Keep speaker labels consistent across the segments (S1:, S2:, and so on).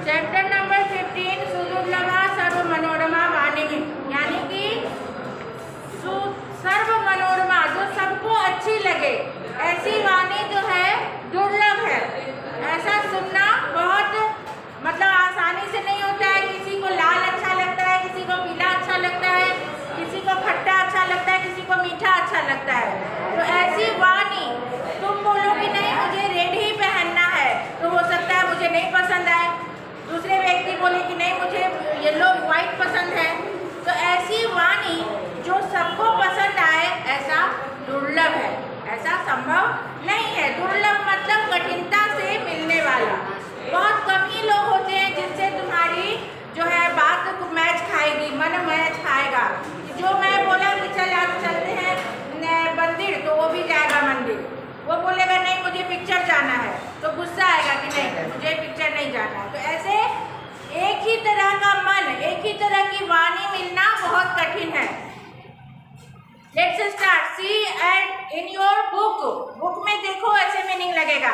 S1: Chapter number 15 सुदुर्लभा सर्व मनोरमा वाणी, यानी कि सर्व मनोरमा जो सबको अच्छी लगे ऐसी वाणी जो है दुर्लभ है। ऐसा सुनना बहुत मतलब आसानी से नहीं होता है। किसी को लाल अच्छा लगता है, किसी को पीला अच्छा लगता है, किसी को खट्टा अच्छा लगता है, किसी को मीठा अच्छा लगता है। तो ऐसी वाणी तुम बोलो कि नहीं मुझे रेड ही पहनना है, तो हो सकता है मुझे नहीं पसंद आए। दूसरे व्यक्ति बोले कि नहीं मुझे येलो व्हाइट पसंद है। तो ऐसी वाणी जो सबको पसंद आए ऐसा दुर्लभ है, ऐसा संभव नहीं है। दुर्लभ मतलब कठिनता से मिलने वाला। बहुत कम ही लोग होते हैं जिनसे तुम्हारी जो है बात मैच खाएगी, मन मैच खाएगा। जो मैं बोला कि चल आज चलते हैं मंदिर, तो वो भी जाएगा मंदिर। वो बोलेगा नहीं मुझे पिक्चर जाना है, तो गुस्सा आएगा कि नहीं मुझे पिक्चर नहीं जाना है। तो ऐसे एक ही तरह का मन, एक ही तरह की वाणी मिलना बहुत कठिन है। Let's start. See and in your book में देखो ऐसे मीनिंग लगेगा।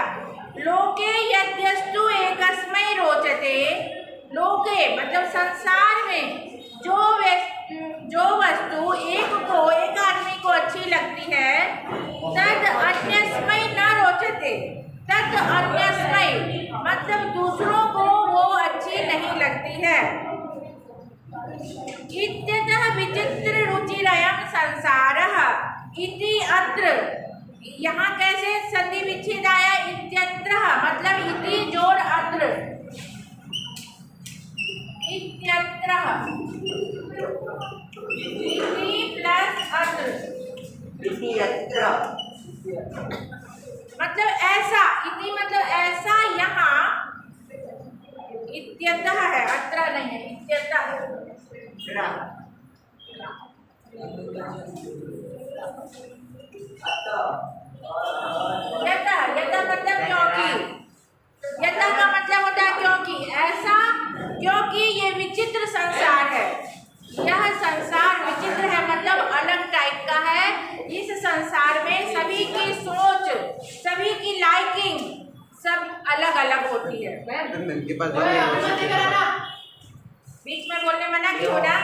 S1: लोके यद्यस्तु एकस्मै रोचते। लोके मतलब संसार में जो वस्तु एक आदमी को अच्छी लगती है, तद अन्यस्मै न रोचते। तद अन्यस्मै मतलब दूसरों को वो अच्छी नहीं लगती है। इत्यतः विचित्र रुचिरयं संसारः। इति अत्र, यहाँ कैसे संधि विच्छेद आया? इत्यत्र मतलब इति जोड़ अत्र, इत्यत्र इति प्लस अत्र, इत्यत्र मतलब ऐसा। इति मतलब ऐसा, यहाँ इत्यतः है, अत्र नहीं है, इत्यतः। यथा मतलब क्योंकि, यथा का मतलब होता है क्योंकि, ऐसा क्योंकि ये विचित्र संसार है। यह संसार विचित्र है मतलब अलग टाइप का है। इस संसार में सभी की सोच, सभी की लाइकिंग सब अलग अलग होती है। बीच में बोलने मना क्यों ना?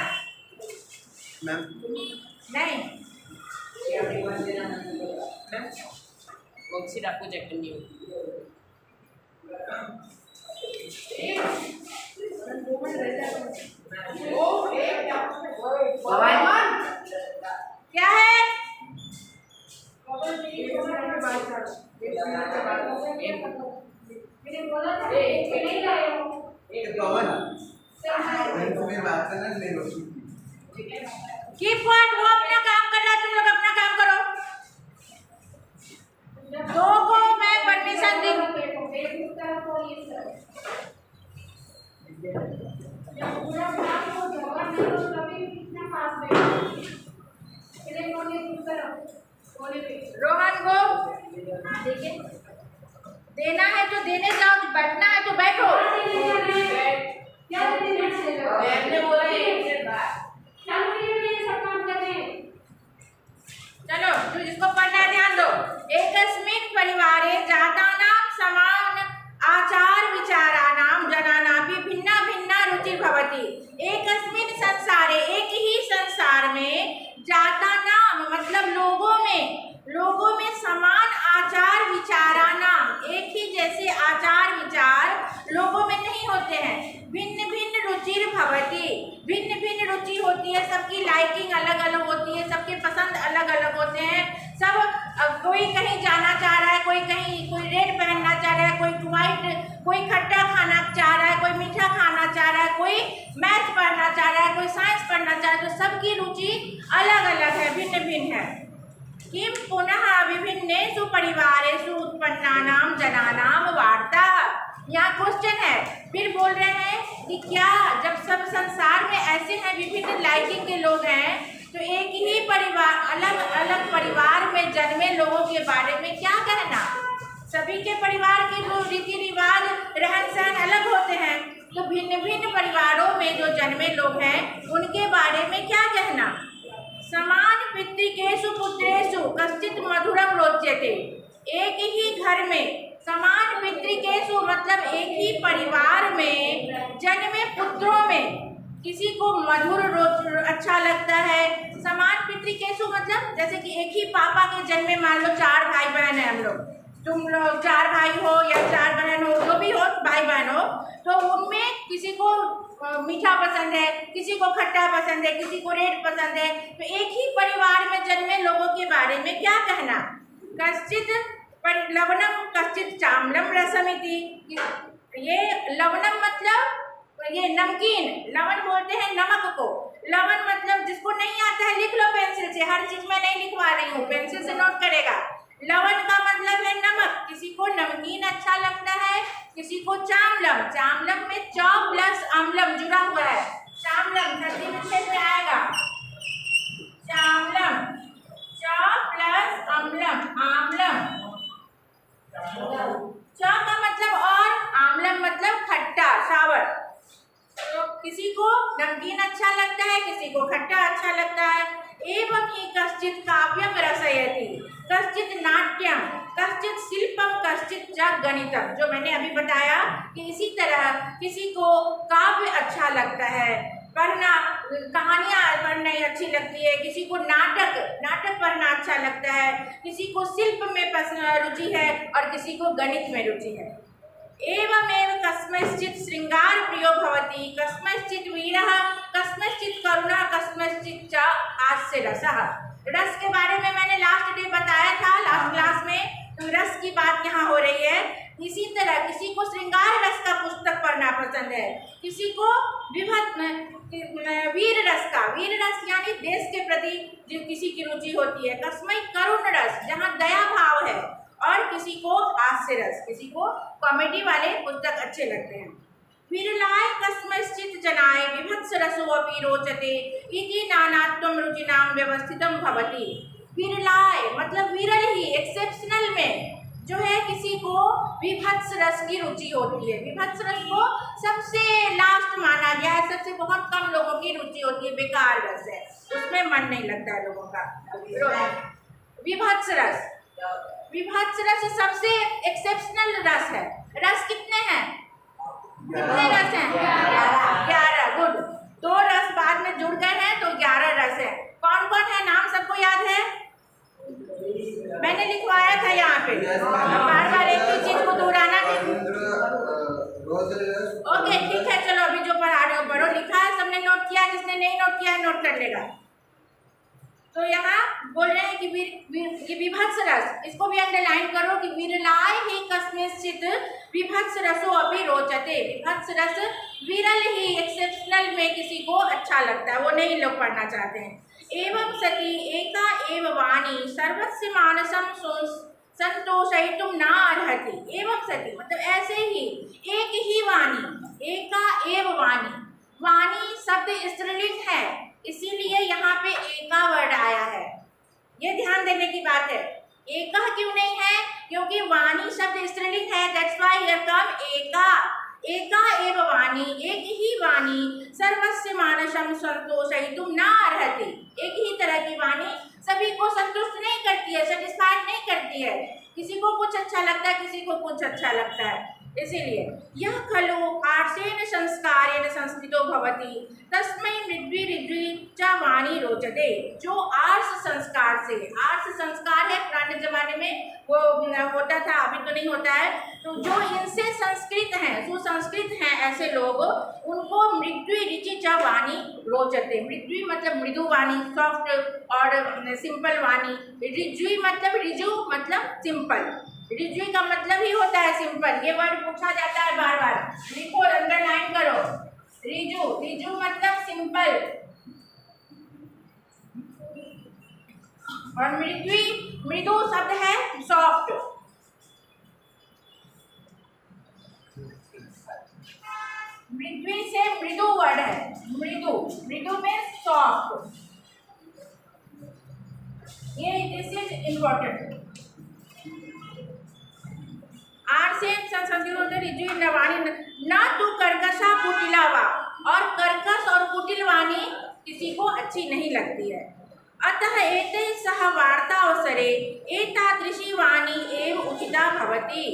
S1: नहीं
S2: वर्कशीट आपको चेक करनी होगी।
S1: क्या है? कीप क्वाइट, वो अपना काम कर रहा है, तुम लोग अपना काम करो। दो को मैं परमिशन दी। रोहन को देना है तो देने जाओ, बैठना है तो बैठो। चलो तो जिसको पढ़ना है ध्यान दो। एकस्मिन् परिवारे जातानां समान आचार विचाराणां जनानापि भिन्ना भिन्ना रुचिर्भवति। एकस्मिन् संसारे, एक ही संसार में, जातानां मतलब लोगों में समान आचार विचाराणां एक ही जैसे आचार विचार लोगों में नहीं होते हैं। भिन्न भिन्न रुचिर्भवति, भिन्न भिन्न रुचि होती है, सबकी लाइकिंग अलग अलग होती है, सबके पसंद अलग अलग होते हैं। सब कोई कहीं जाना चाह रहा है, कोई रेड पहनना चाह रहा है, कोई व्हाइट, कोई खट्टा खाना चाह रहा है, कोई मीठा खाना चाह रहा है, कोई मैथ पढ़ना चाह रहा है, कोई साइंस पढ़ना चाह रहा है। तो सबकी रुचि अलग अलग है, भिन्न भिन्न है। किम पुनः विभिन्नेषु परिवारेषु उत्पन्नानां जनानां वार्ता। यहाँ क्वेश्चन है, फिर बोल रहे हैं कि क्या जब सब संसार में ऐसे हैं, विभिन्न लाइकिंग के लोग हैं, तो एक ही परिवार, अलग अलग परिवार में जन्मे लोगों के बारे में क्या कहना? सभी के परिवार के जो रीति रिवाज, रहन सहन अलग होते हैं, तो भिन्न भिन्न परिवारों में जो जन्मे लोग हैं उनके बारे में क्या कहना? समान पितृकेषु पुत्रेषु कश्चित् मधुरं रोचते। एक ही घर में समान पितृकेषु पितृकेषु मतलब एक ही परिवार में जन्मे पुत्रों में किसी को मधुर अच्छा लगता है। समान पितृकेषु मतलब जैसे कि एक ही पापा के जन्मे मान लो 4 भाई बहन है हम लोग, तुम लोग 4 भाई हो या 4 बहन हो, जो भी हो भाई बहन हो, तो उनमें किसी को मीठा पसंद है, किसी को खट्टा पसंद है, किसी को रेड पसंद है। तो एक ही परिवार में जन्मे लोगों के बारे में क्या कहना, कश्चित लवणम कश्चित चामलम रसमिति। ये लवणम मतलब ये नमकीन, लवण बोलते हैं नमक को। लवण मतलब जिसको नहीं आता है लिख लो पेंसिल से, हर चीज में नहीं लिखवा रही हूँ, पेंसिल से नोट करेगा। लवण का मतलब है नमक, किसी को नमकीन अच्छा लगता है, किसी को चामलम। चामलम में च प्लस अम्लम जुड़ा हुआ है, चामलम धरती में आएगा, चामलम च प्लस अम्लम, आमलम। च का मतलब और, आमलम मतलब खट्टा सावर। तो किसी को नमकीन अच्छा लगता है, किसी को खट्टा अच्छा लगता है। एवं ही कश्चित काव्यम रसयति, कश्चित नाट्यम, कश्चित शिल्पम, कश्चित च गणितम। जो मैंने अभी बताया कि इसी तरह किसी को काव्य अच्छा लगता है, पढ़ना, कहानियाँ पढ़ना अच्छी लगती है, किसी को नाटक पढ़ना अच्छा लगता है, किसी को शिल्प में रुचि है और किसी को गणित में रुचि है। एवमेव कस्मैश्चित् श्रृंगार प्रियो भवति, कस्मैश्चित् वीरः, कस्मैश्चित् करुणा, कस्मैश्चित् च हास्य रसः। रस के बारे में मैंने लास्ट डे बताया था, लास्ट क्लास में, तो रस की बात यहाँ हो रही है। इसी तरह किसी को श्रृंगार रस का पुस्तक पढ़ना पसंद है, किसी को वीर रस यानी देश के प्रति जो किसी की रुचि होती है। कस्मै करुण रस, जहाँ दया भाव है, और किसी को हास्य रस, किसी को कॉमेडी वाले पुस्तक अच्छे लगते हैं। विरलाय कस्मैश्चित् जनाय विभत्स रसो अपि रोचते इति नानात्वं रुचिनां व्यवस्थितं भवति। विरलाय मतलब विरल ही, एक्सेप्शनल में जो है किसी को विभत्स रस की रुचि होती है। विभत्स रस को सबसे लास्ट माना गया है, सबसे बहुत कम लोगों की रुचि होती है, बेकार रस है, उसमें मन नहीं लगता है लोगों का। विभत्स रस सबसे एक्सेप्शनल रस है। रस कितने हैं, कितने रस हैं? 11। गुड, 2 रस बाद में जुड़ गए हैं तो 11 रस है। कौन कौन है, नाम सबको याद है? मैंने लिखवाया था यहाँ पे, बार बार एक ही चीज को दोहराना नहीं। ओके ठीक है, चलो अभी जो पढ़ा रहे हो पढ़ो, लिखा है सबने, नोट किया, जिसने नहीं नोट किया है नोट कर लेगा। तो यहाँ बोल रहे हैं कि विभत्स रस, इसको भी अंडरलाइन करो कि विरलाय ही कस्मैश्चित् विभत्स रसो अपि रोचते। विभत्स रस विरल ही, एक्सेप्शनल में किसी को अच्छा लगता है, वो नहीं लोग पढ़ना चाहते हैं। एवं सती एका एव वाणी सर्वस्य मानसं संतोषयितुं न अर्हति। एवं सती मतलब ऐसे ही, एक ही वाणी, एका एव वाणी, वाणी शब्द स्त्रीलिंग है, इसीलिए यहाँ पे एका वर्ड आया है, ये ध्यान देने की बात है। एका क्यों नहीं है, क्योंकि वाणी शब्द स्त्रीलिंग है, दैट्स व्हाई हियर कम एका। एका एव वाणी, एक ही वाणी, सर्वस्य मानसं संतोषयितुं न अर्हति। एक ही तरह की वाणी सभी को संतुष्ट नहीं करती है, सेटिस्फाइड नहीं करती है, किसी को कुछ अच्छा लगता है, किसी को कुछ अच्छा लगता है। इसीलिए यह खलु आर्षेण संस्कारेण संस्कृतो भवति तस्मै मृद्वी ऋद्वी च वाणी रोचते। जो आर्ष संस्कार से, आर्ष संस्कार है पुराने जमाने में वो होता था, अभी तो नहीं होता है, तो जो इनसे संस्कृत हैं, सुसंस्कृत हैं ऐसे लोग, उनको मृद्वी ऋचि च वाणी रोचते। मृद्वी मतलब मृदु वाणी, सॉफ्ट और सिंपल वाणी। ऋज्वी मतलब रिजु मतलब सिंपल, रिज्वी का मतलब ही होता है सिंपल। ये वर्ड पूछा जाता है बार बार, लिखो, अंडरलाइन करो। रिजु मतलब सिंपल, और मृदु शब्द है सॉफ्ट। मृद्वी से मृदु वर्ड है, मृदु में सॉफ्ट। ये दिस इज इम्पोर्टेंट। न तो कर्कशा कुटिलावा, और कर्कश और कुटिल वाणी किसी को अच्छी नहीं लगती है। अतः एतैः सह वार्तावसरे एतादृशी वाणी एव उचिता भवति।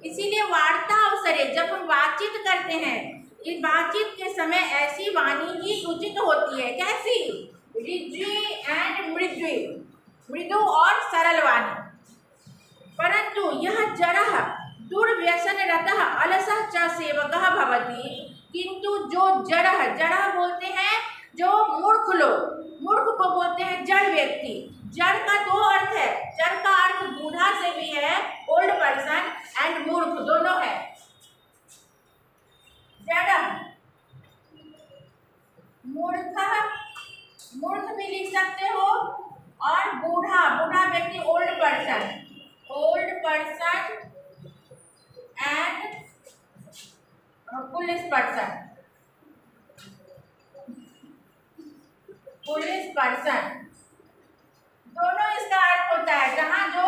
S1: इसीलिए वार्ता अवसरे, जब हम बातचीत करते हैं, इस बातचीत के समय ऐसी वाणी ही उचित होती है। कैसी? ऋजु एंड मृदु, मृदु और सरल वाणी। परंतु यह जरह दुर्व्यसन रतः अलसः च सेवकः भवति, किंतु जो जड़ह, जड़ह बोलते हैं जो मूर्ख लोग, मूर्ख को बोलते हैं जड़ व्यक्ति। जड़ का दो अर्थ है, जड़ का अर्थ बूढ़ा से भी है, ओल्ड पर्सन, एंड मूर्ख दोनों है। जड़ मूर्ख, मूर्ख भी लिख सकते हो, और बूढ़ा, बूढ़ा व्यक्ति old person, old person and police person, police person, दोनों इसका अर्थ होता है। जहाँ जो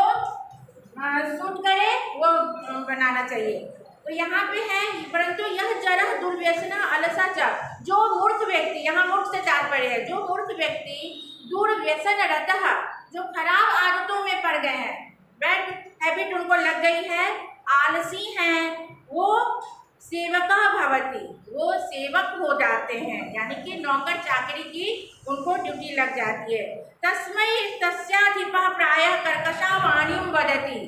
S1: सूट करे वो बनाना चाहिए। तो यहाँ पे है, परंतु यह जरह दुर्व्यसन अलसा च, जो मूर्ख व्यक्ति, यहाँ मूर्ख से तात्पर्य है, जो मूर्ख व्यक्ति दुर्व्यसन रतः, जो खराब आदतों में पड़ गए हैं, बैड हैबिट उनको लग गई है, आलसी हैं, वो सेवका भवती, वो सेवक हो जाते हैं, यानी कि नौकर चाकरी की उनको ड्यूटी लग जाती है। तस्मै तस्याधिपः प्रायः कर्कशा वाणीं वदति,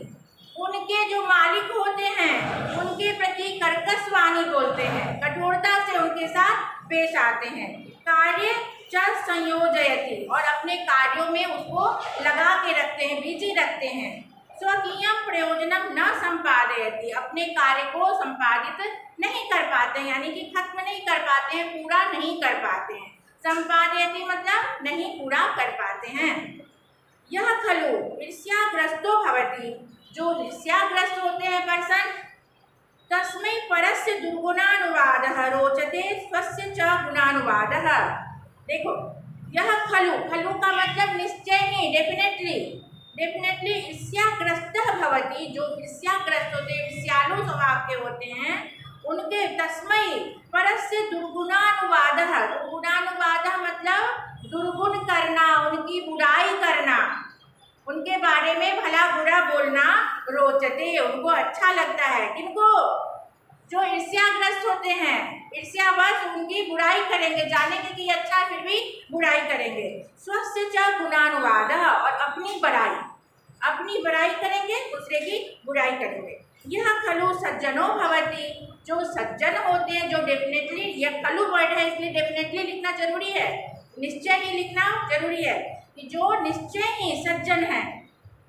S1: उनके जो मालिक होते हैं उनके प्रति कर्कश वाणी बोलते हैं, कठोरता से उनके साथ पेश आते हैं। कार्य च संयोजयति, और अपने कार्यों में उसको लगा के रखते हैं, बिजी रखते हैं। स्वकीयम प्रयोजनम न संपादयति, अपने कार्य को संपादित नहीं कर पाते हैं, यानी कि खत्म नहीं कर पाते हैं, पूरा नहीं कर पाते हैं। संपादयति मतलब नहीं पूरा कर पाते हैं। यह खलु ईर्ष्याग्रस्तो भवति, जो ईर्ष्याग्रस्त होते हैं पर्सन, तस्मै परस्य दुर्गुणानुवादः रोचते स्वस्य च गुणानुवादः। देखो, यह खलु, खलु का मतलब निश्चय ही, डेफिनेटली, डेफिनेटली ईर्ष्याग्रस्तः भवति, जो ईर्ष्याग्रस्त होते हैं, ईर्ष्यालु स्वभाव के होते हैं, उनके तस्मै परस्य दुर्गुणानुवादः, दुर्गुणानुवादः मतलब दुर्गुण करना, उनकी बुराई करना, उनके बारे में भला बुरा बोलना, रोचते, उनको अच्छा लगता है। किनको? जो ईर्ष्याग्रस्त होते हैं, ईर्ष्यावश उनकी बुराई करेंगे, जानेंगे कि अच्छा फिर भी बुराई करेंगे। स्वस्य च गुणानुवादः, और अपनी बड़ाई करेंगे, दूसरे की बुराई करेंगे। यह खलु सज्जनो भवति, जो सज्जन होते हैं, जो डेफिनेटली, यह खलु वर्ड है इसलिए डेफिनेटली लिखना जरूरी है, निश्चय ही लिखना जरूरी है, कि जो निश्चय ही सज्जन है,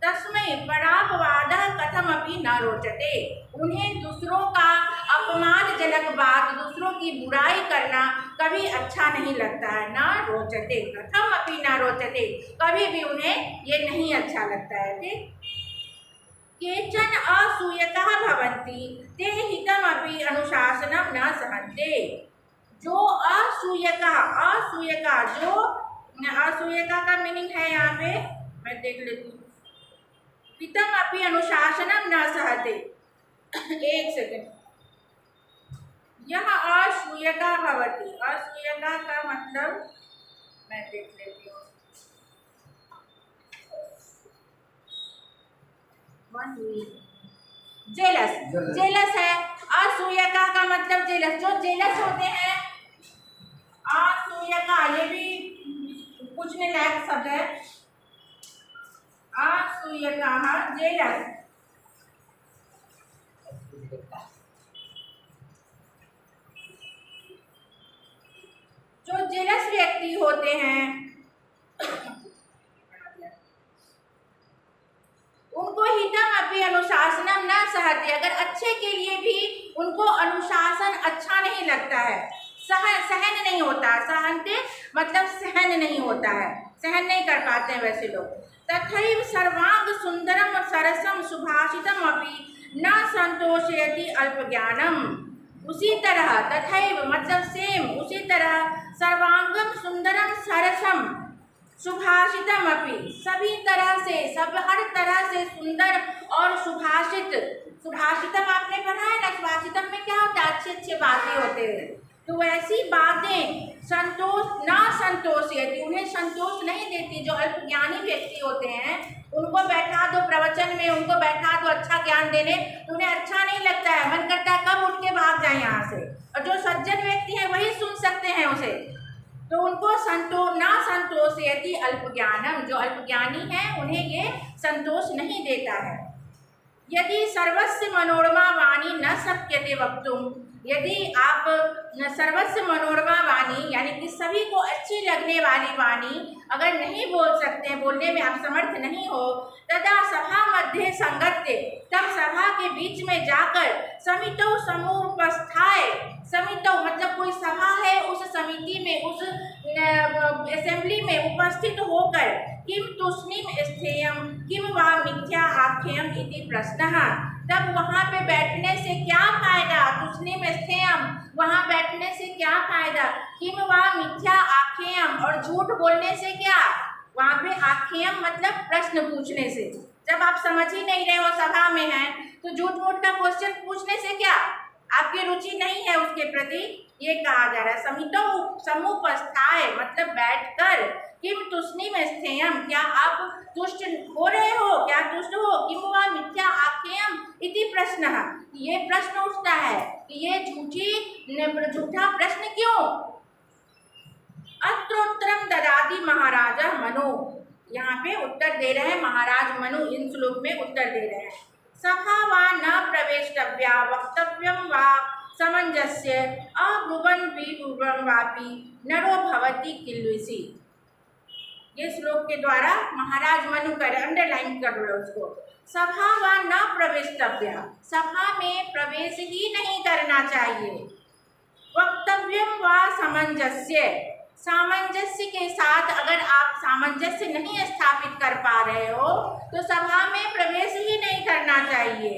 S1: तस्मै परापवादः कथमपि न रोचते, उन्हें दूसरों का अपमानजनक बात, दूसरों की बुराई करना कभी अच्छा नहीं लगता है। न रोचते, कथमपि न रोचते, कभी भी उन्हें ये नहीं अच्छा लगता है। ठीक, केचन असूयकाः भवन्ति ते हितमपि अनुशासनं न सहन्ते, जो असूयका, असूयका, जो असूयका का मीनिंग है यहाँ पे मैं देख लेती हूँ, हितमपि अनुशासनं न सहते। एक सेकेंड, यह असूयका भवति, असूयका का मतलब मैं देख लेती हूँ, जेलस, जेलस है। असूयका का मतलब जेलस, जो जेलस होते हैं। असूयका ये भी पूछने लायक शब्द है, असूयका जेलस, जो जेलस व्यक्ति होते हैं उनको हितमपि अनुशासनम न सहते, अगर अच्छे के लिए भी उनको अनुशासन अच्छा नहीं लगता है, सहन नहीं होता, सहनते मतलब सहन नहीं होता है, सहन नहीं कर पाते हैं वैसे लोग। तथैव सर्वांग सुंदरम सरसम सुभाषितम अपि न संतोषयति अल्पज्ञानम, उसी तरह, तथैव मतलब सेम, उसी तरह, सर्वांगम सुंदरम सरसम सुभाषितम अपि, सभी तरह से, सब हर तरह से सुंदर और सुभाषित, सुभाषितम आपने पढ़ा है ना, सुभाषितम में क्या होता है, अच्छे अच्छे बातें होते हैं, तो वैसी बातें संतोष ना संतोष यदि उन्हें संतोष नहीं देती, जो अल्पज्ञानी व्यक्ति होते हैं उनको बैठा दो प्रवचन में, उनको बैठा दो अच्छा ज्ञान देने, तो उन्हें अच्छा नहीं लगता और जो सज्जन व्यक्ति हैं वही सुन सकते हैं उसे। तो उनको न संतोषयति अल्पज्ञानम, जो अल्पज्ञानी हैं उन्हें ये संतोष नहीं देता है। यदि सर्वस्य मनोरमा वाणी न शक्यते वक्तुम, यदि आप सर्वस्य मनोरमा वाणी यानी कि सभी को अच्छी लगने वाली वाणी अगर नहीं बोल सकते, बोलने में आप समर्थ नहीं हो, तदा सभा मध्य संगत्य, तब सभा के बीच में जाकर समितौ समुपस्थाय, समितौ मतलब कोई सभा है, उस समिति में उस असेंबली में उपस्थित होकर किम तुष्णिम स्थेयम किम वा मिथ्या आख्यम इति प्रश्नः, तब वहाँ पे बैठने से क्या फायदा, तुष्णिम स्थेयम वहाँ बैठने से क्या फायदा, किम वा मिथ्या आख्यम और झूठ बोलने से क्या, वहाँ पे आख्यम मतलब प्रश्न पूछने से, जब आप समझ ही नहीं रहे हो सभा में हैं तो झूठ मूठ का क्वेश्चन पूछने से क्या, आपकी रुचि नहीं है उसके प्रति, ये कहा जा रहा है। समितो समुपस्थाय मतलब बैठकर, किम तुष्णिम स्थेयम क्या आप तुष्ट हो रहे हो, क्या तुष्ट हो, किम वा मिथ्या आख्यम इति प्रश्नः, ये प्रश्न उठता है कि ये झूठा प्रश्न क्यों। अत्रोत्तरम ददाति महाराजा मनु, यहाँ पे उत्तर दे रहे हैं महाराज मनु, इन श्लोक में उत्तर दे रहे हैं। सभा वा न प्रवेष्टव्या वक्तव्यम वा समंजस्य अब्रुवन् विब्रुवन् वापि नरो भवति किल्बिषि। ये श्लोक के द्वारा महाराज मनु कर अंडरलाइन कर लो उसको। सभा वा न प्रवेष्टव्या, सभा में प्रवेश ही नहीं करना चाहिए। वक्तव्यम वा समंजस्य, सामंजस्य के साथ अगर आप सामंजस्य नहीं स्थापित कर पा रहे हो तो सभा में प्रवेश ही नहीं करना चाहिए।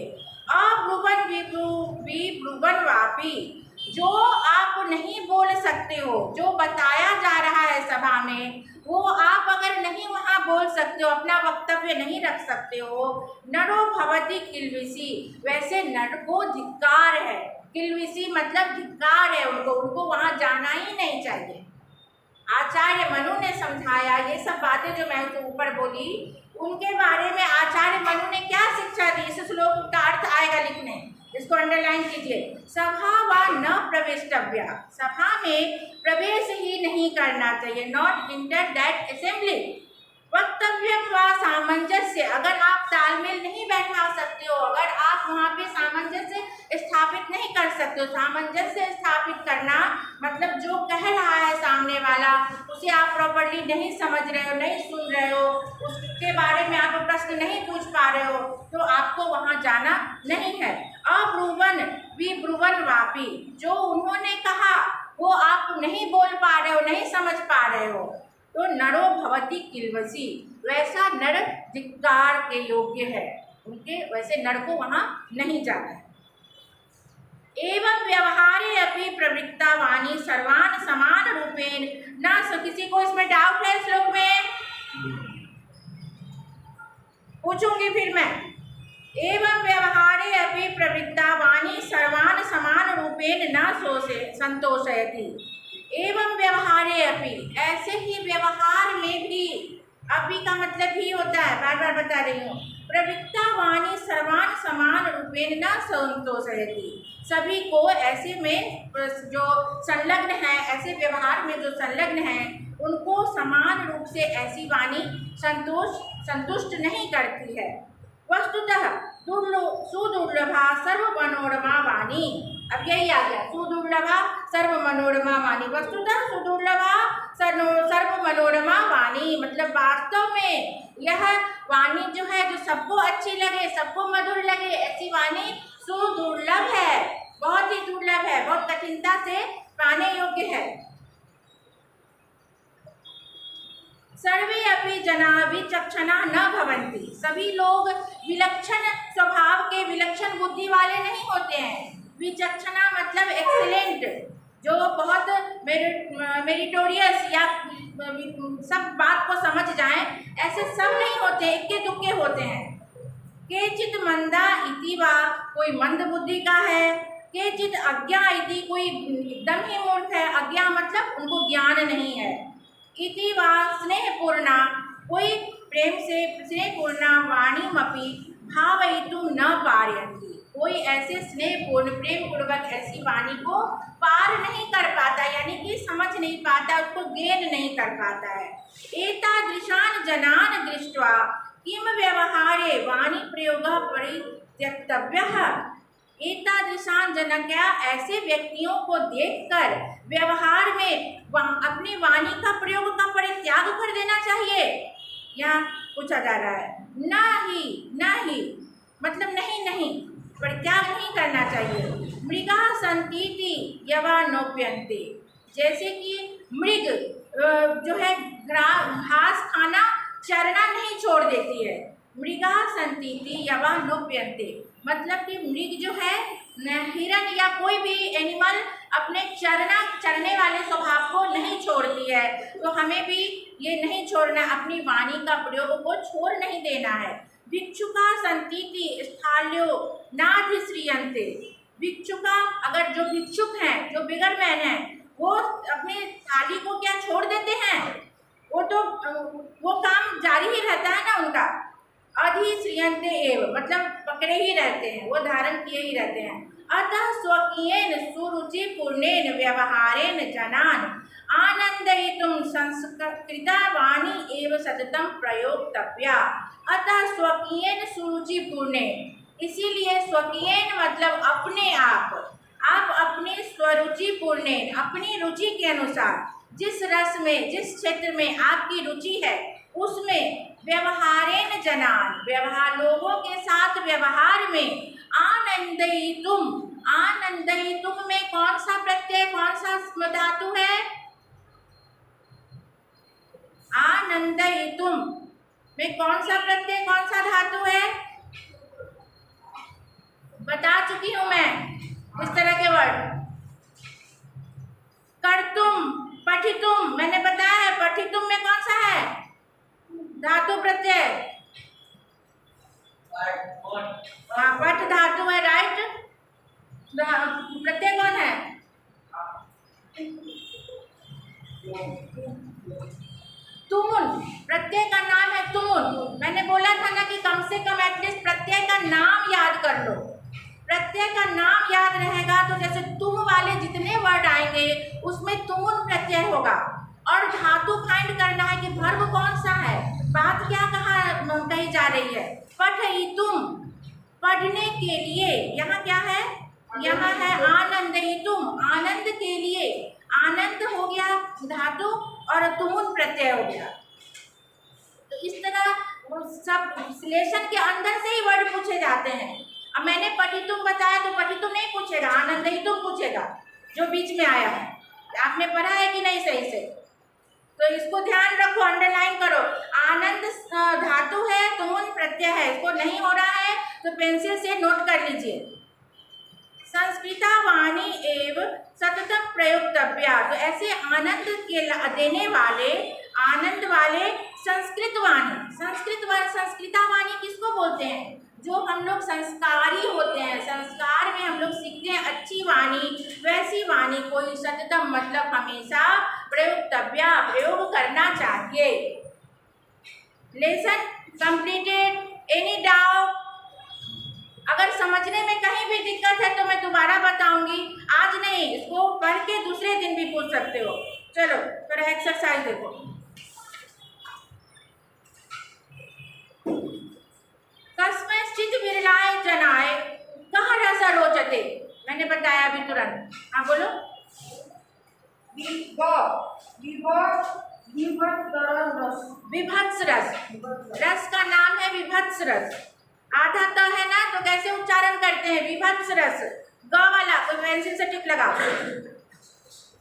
S1: अब्रुवन् विब्रुवन् वापि, जो आप नहीं बोल सकते हो, जो बताया जा रहा है सभा में वो आप अगर नहीं वहाँ बोल सकते हो, अपना वक्तव्य नहीं रख सकते हो, नरो भवति किल्बिषि, वैसे नर को धिक्कार है। किल्बिषि मतलब धिक्कार है उनको वहाँ जाना ही नहीं चाहिए। आचार्य मनु ने समझाया, ये सब बातें जो मैं तो ऊपर बोली उनके बारे में आचार्य मनु ने क्या शिक्षा दी, इस श्लोक का अर्थ आएगा लिखने, इसको अंडरलाइन कीजिए। सभा वा न प्रवेष्टव्या, सभा में प्रवेश ही नहीं करना चाहिए, नॉट इंटर दैट असेंबली। वक्तव्य वा सामंजस्य, अगर आप तालमेल नहीं बैठा सकते हो, अगर आप वहाँ पे सामंजस्य स्थापित नहीं कर सकते हो, सामंजस्य स्थापित करना मतलब जो कह रहा है सामने वाला उसे आप प्रॉपर्ली नहीं समझ रहे हो, नहीं सुन रहे हो, उसके बारे में आप प्रश्न नहीं पूछ पा रहे हो, तो आपको वहाँ जाना नहीं है। अब्रुवन् विब्रुवन् वापि, जो उन्होंने कहा वो आप नहीं बोल पा रहे हो, नहीं समझ पा रहे हो, तो नरो भवति किल्बिषि, वैसा नर धिक्कार के योग्य है, उनके वैसे नर को वहाँ नहीं जाना है। एवं व्यवहारे अपि प्रवृत्ता वाणी सर्वान् समान रूपेण न, किसी को इसमें डाउट है श्लोक में, पूछूंगी फिर मैं। एवं व्यवहारे अपि प्रवृत्ता वाणी सर्वान् समान रूपेण न संतोषयति। एवं व्यवहारे अपि, ऐसे ही व्यवहार में भी, अपि का मतलब ही होता है, बार बार बता रही हूँ, प्रवृत्ता वाणी सर्वान् समान रूपेण न संतोषयति, सभी को ऐसे में जो संलग्न है, ऐसे व्यवहार में जो संलग्न है उनको समान रूप से ऐसी वाणी संतुष्ट नहीं करती है। वस्तुतः सुदुर्लभा सर्वमनोरमा वाणी, अब यही आ गया, सुदुर्लभा सर्वमनोरमा वाणी, वस्तुतः सुदुर्लभा सर्वमनोरमा वाणी मतलब वास्तव में यह वाणी जो है, जो सबको अच्छी लगे, सबको मधुर लगे, ऐसी वाणी सुदुर्लभ है, बहुत ही दुर्लभ है, बहुत कठिनता से पाने योग्य है। सर्वे अपि जना विचक्षणा न भवन्ति, सभी लोग विलक्षण स्वभाव के, विलक्षण बुद्धि वाले नहीं होते हैं। विचक्षणा मतलब एक्सीलेंट, जो बहुत मेरिटोरियस या सब बात को समझ जाएं, ऐसे सब नहीं होते, इक्के दुक्के होते हैं। केचित् मंदा इति वा, कोई मंद बुद्धि का है, केचित् अज्ञा इति, कोई एकदम ही मूर्ख है, अज्ञा मतलब उनको ज्ञान नहीं है, इति वा स्नेहपूर्णा, कोई प्रेम से स्नेहपूर्णा वाणीमपि भावयितुं न पारयन्ति, कोई ऐसे स्नेहपूर्ण प्रेम पूर्वक ऐसी वाणी को पार नहीं कर पाता, यानी कि समझ नहीं पाता, उसको गेन नहीं कर पाता है। एतादृशान जनान दृष्ट्वा किम व्यवहारे वाणी प्रयोगः परित्यक्तव्यः। एतादृशान जन, क्या ऐसे व्यक्तियों को देखकर व्यवहार में अपनी वाणी का प्रयोग का परित्याग कर देना चाहिए। यहाँ पूछा जा रहा है, नहीं मतलब नहीं, परित्याग नहीं करना चाहिए। मृगा संतीति यवा नोप्यन्ते, जैसे कि मृग जो है घास खाना चरना नहीं छोड़ देती है। मृगा संतीति यवा नोप्यन्ते, मतलब कि मृग जो है, हिरन या कोई भी एनिमल अपने चरने वाले स्वभाव को नहीं छोड़ती है। तो हमें भी ये नहीं छोड़ना, अपनी वाणी का प्रयोग को छोड़ नहीं देना है। भिक्षुका संतीति स्थाल्यो नाधिश्रियन्ते, भिक्षुका, अगर जो भिक्षुक हैं, जो बिगर मैन हैं, वो अपनी थाली को क्या छोड़ देते हैं? वो काम जारी ही रहता है ना उनका। अधिश्रियन्ते एव, मतलब पकड़े ही रहते हैं, वो धारण किए ही रहते हैं। अतः स्वकीयेन सुरुचि पूर्णेन व्यवहारेण जनान आनंदयितुं संस्कृता वाणी एव सततं प्रयोक्तव्या। अतः स्वकीयेन सुरुचि पूर्णेन, इसीलिए स्वकीयेन मतलब अपने आप अपने स्वरुचि पूर्णेन, अपनी रुचि के अनुसार, जिस रस में, जिस क्षेत्र में आपकी रुचि है उसमें व्यवहारेण जनान, व्यवहार लोगों के साथ व्यवहार में, आनंदयितुम, आनंदयितुम में कौन सा प्रत्यय, कौन सा धातु है? आनंदयितुम में कौन सा प्रत्यय, कौन सा धातु है? बता चुकी हूं मैं इस तरह के वर्ड। कर्तुम, पठितुम, मैंने बताया है पठितुम में कौन सा है धातु प्रत्यय? हाँ, पठ धातु है, राइट। प्रत्यय कौन है? तुमुन, प्रत्यय का नाम है तुमुन। मैंने बोला था ना कि कम से कम एटलीस्ट प्रत्यय का नाम याद कर लो। प्रत्यय का नाम याद रहेगा तो जैसे तुम वाले जितने वर्ड आएंगे उसमें तुमुन प्रत्यय होगा। और धातु फाइंड करना है कि वर्ब कौन सा है, बात क्या कही जा रही है। पठयितुम, पढ़ने के लिए, यहाँ क्या है? यहाँ है आनंदयितुम, आनंद के लिए। आनंद हो गया धातु और तुमुन प्रत्यय हो गया। तो इस तरह सब विश्लेषण के अंदर से ही वर्ड पूछे जाते हैं। अब मैंने पठितुम बताया तो पठितुम नहीं पूछेगा, आनंदयितुम पूछेगा, जो बीच में आया है। आपने पढ़ा है कि नहीं सही से? तो इसको ध्यान रखो, अंडरलाइन करो। आनंद धातु है, तुमुन प्रत्यय है। इसको नहीं हो रहा है तो पेंसिल से नोट कर लीजिए। संस्कृता वाणी एव सततम प्रयोक्तव्या, तो ऐसे आनंद के देने वाले, आनंद वाले संस्कृत वाणी, संस्कृता वाणी किसको बोलते हैं? जो हम लोग संस्कारी होते हैं, संस्कार में हम लोग सीखते हैं अच्छी वाणी, वैसी वाणी को सततम मतलब हमेशा प्रयोक्तव्या, प्रयोग करना चाहिए। Lesson completed. Any doubt? अगर समझने में कहीं भी दिक्कत है तो मैं दोबारा बताऊंगी, आज नहीं, इसको पढ़ के दूसरे दिन भी पूछ सकते हो। चलो थोड़ा एक्सरसाइज देखो। कस्मैश्चित् विरलाय जनाय कः रस रोचते, मैंने बताया अभी तुरंत। हाँ बोलो। विभत्स रस, रस का नाम है विभत्स रस। आधा त है ना, तो कैसे उच्चारण करते हैं? विभत्स रस। ग वाला तो पेंसिल से टिक लगाओ।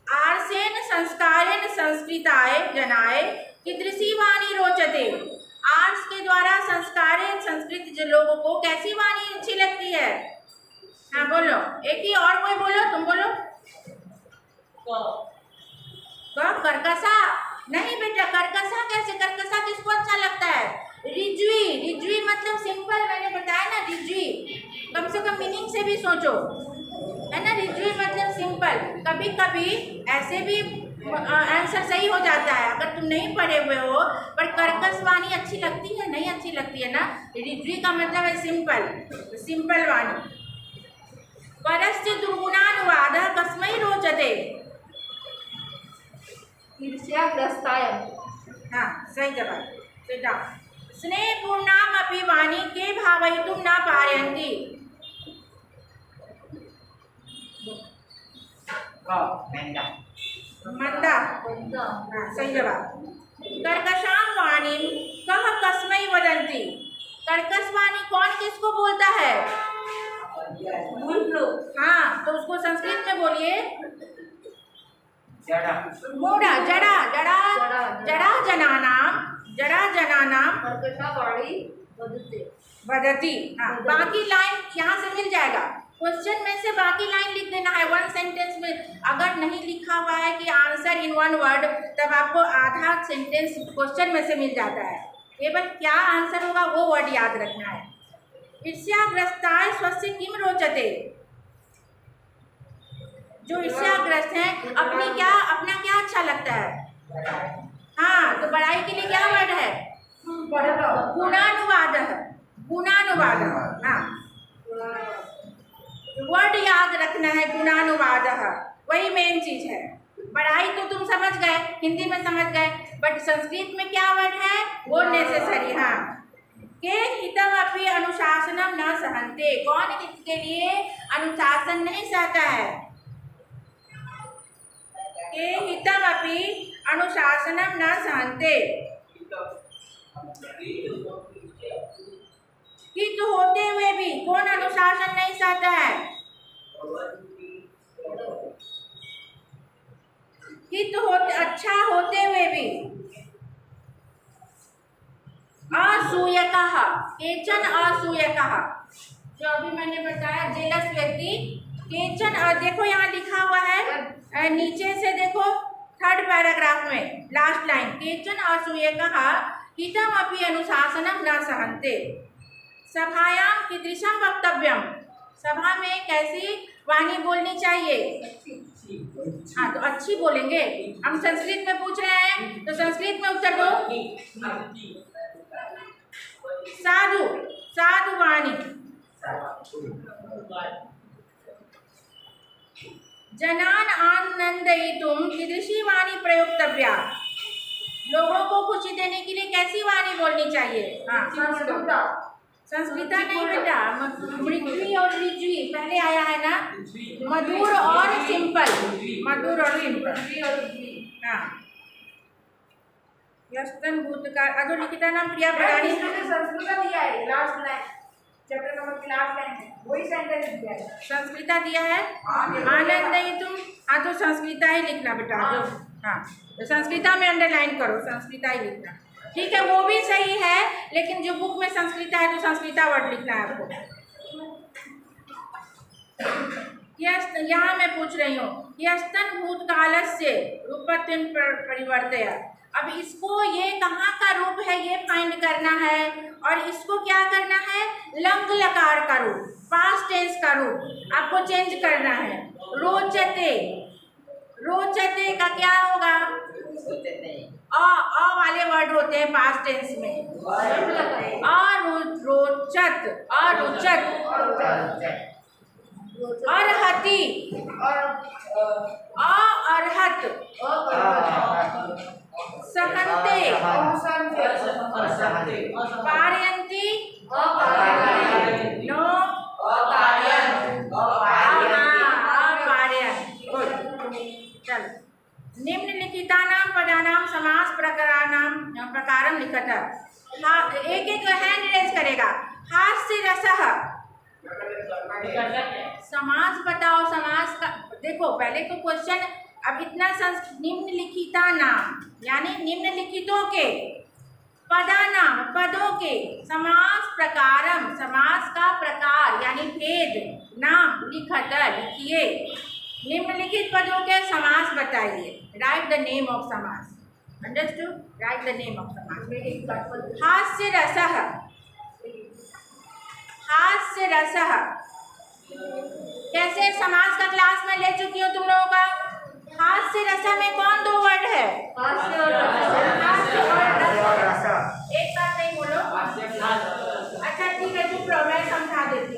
S1: आर्सेन संस्कारेण संस्कृताय जनाय कीदृशी वाणी रोचते, आर्ट्स के द्वारा संस्कारेण संस्कृत जो लोगों को कैसी वाणी अच्छी लगती है? हाँ बोलो, एक ही और कोई बोलो, तुम बोलो। कर्कशा नहीं बेटा, कर्कशा कैसे? कर्कशा किसको अच्छा लगता है? रिज्वी, रिज्वी मतलब सिंपल, मैंने बताया ना रिज्वी। कम से कम मीनिंग से भी सोचो, है ना। रिज्वी मतलब सिंपल। कभी कभी ऐसे भी आंसर सही हो जाता है अगर तुम नहीं पढ़े हुए हो, पर कर्कश वाणी अच्छी लगती है, नहीं अच्छी लगती है ना। रिज्वी का मतलब है सिंपल, सिंपल वाणी।
S2: ईर्ष्याग्रस्ताय।
S1: हाँ सही जवाब। सिद्धा स्नेहपूर्णाम अपि वाणी के भावयितुं न पारयन्ति। मंदा। हाँ सही जवाब। कर्कशां वाणीं कः कस्मै वदन्ति। कर्कश वाणी कौन किसको बोलता है? हाँ तो उसको संस्कृत में बोलिए। मूढ़ा जड़ा जड़ा जड़ा जनानां
S2: कर्कशा वाणी
S1: वदति। हाँ बाकी लाइन यहाँ से मिल जाएगा। क्वेश्चन में से बाकी लाइन लिख देना है वन सेंटेंस में। अगर नहीं लिखा हुआ है कि आंसर इन वन वर्ड, तब आपको आधा सेंटेंस क्वेश्चन में से मिल जाता है। केवल क्या आंसर होगा वो वर्ड याद रखना है। ईर्ष्याग्रस्ताय स्वस्य किम रोचते। जो ईर्ष्याग्रस्त है अपना क्या अच्छा लगता है। हाँ तो बड़ाई के लिए क्या वर्ड है? गुणानुवाद। हाँ वर्ड याद रखना है गुणानुवाद, वही मेन चीज है। बड़ाई तो तुम समझ गए, हिंदी में समझ गए, बट संस्कृत में क्या वर्ड है वो नेसेसरी। हाँ के हितम अपि अनुशासनम न सहन्ते। कौन किसके लिए अनुशासन नहीं सहता है? के हितम अपि अनुशासनम न सहन्ते। हित होते हुए भी कौन अनुशासन नहीं सहता है? हित होते अच्छा होते हुए भी। असूयकः केचन असूयकः, जो अभी मैंने बताया जेलस व्यक्ति। केचन देखो यहाँ लिखा हुआ है नीचे से देखो थर्ड पैराग्राफ में लास्ट लाइन, केचन असूयकः हितम अपि अनुशासनम न सहन्ते। सभायां कीदृशं वक्तव्यम। सभा में कैसी वाणी बोलनी चाहिए? हाँ तो अच्छी बोलेंगे। हम संस्कृत में पूछ रहे हैं तो संस्कृत में उत्तर दो। साधु साधु वाणी। जनान आनंदयितुं कीदृशी वाणी प्रयोक्तव्या। लोगों को खुशी देने के लिए कैसी वाणी बोलनी चाहिए? हाँ संस्कृता नहीं बेटा, मृदुई और ऋजुई पहले आया है ना। मधुर और सिंपल, मधुर और सिंपल। हाँ यस्तन भूतकाल अधोलिखिता नाम क्रिया प्रदानी। संस्कृता दिया है लास्ट लाइन, चैप्टर नंबर की लास्ट लाइन है, वही सेंटेंस दिया है। संस्कृता दिया है आनंदयितुम। हाँ तो संस्कृता ही लिखना बेटा जो। हाँ तो संस्कृता में अंडरलाइन करो, संस्कृता ही लिखना। ठीक है वो भी सही है, लेकिन जो बुक में संस्कृता है तो संस्कृता वर्ड लिखना है आपको। यहाँ मैं पूछ रही हूँ यस्तन भूतकालस्य रूपत्वेन परिवर्तय। अब इसको ये कहाँ का रूप है ये फाइंड करना है, और इसको क्या करना है लंग लकार का रूप, पास्ट टेंस का रूप आपको चेंज करना है। रोचते, रोचते का क्या होगा? अ वाले वर्ड होते हैं पास्ट टेंस में। अरुचत, अरुचत, अर्हति, अरहत, सहन्ते, पारयन्ति, नो अपारयन्। चल निम्नलिखितानां पदानां समास प्रकारं लिखत। एक एक हैंड रेज करेगा। हास्य रसः, समास बताओ। समास का देखो पहले तो क्वेश्चन, अब इतना निम्नलिखिता नाम यानी निम्नलिखितों के, पदानाम पदों के, समास प्रकारम समास का प्रकार यानी भेद, नाम लिखत लिखिए। निम्नलिखित पदों के समास बताइए। राइट द नेम ऑफ समास। Understood? Right the name of समास। हास्य रसः, हास्य रसः कैसे समास का क्लास में ले चुकी हूँ तुम लोगों का। हास्य रस में कौन दो वर्ड है? हास्य और रस। एक बात नहीं बोलो। अच्छा ठीक है चुप रहो, मैं समझा देती हूँ।